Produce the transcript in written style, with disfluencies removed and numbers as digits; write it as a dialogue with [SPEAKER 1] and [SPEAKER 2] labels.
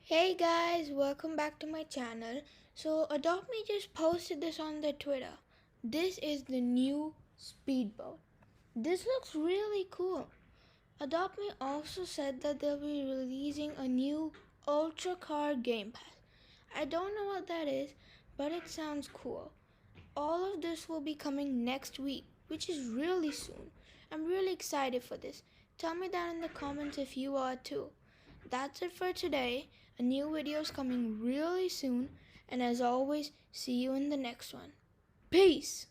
[SPEAKER 1] Hey guys, welcome back to my channel. So Adopt Me just posted this on their Twitter. This is the new speedboat. This looks really cool. Adopt Me also said that they'll be releasing a new Ultra Car Game Pass. I don't know what that is, but it sounds cool. All of this will be coming next week, which is really soon. I'm really excited for this. Tell me down in the comments if you are too. That's it for today. A new video is coming really soon, and as always, see you in the next one. Peace!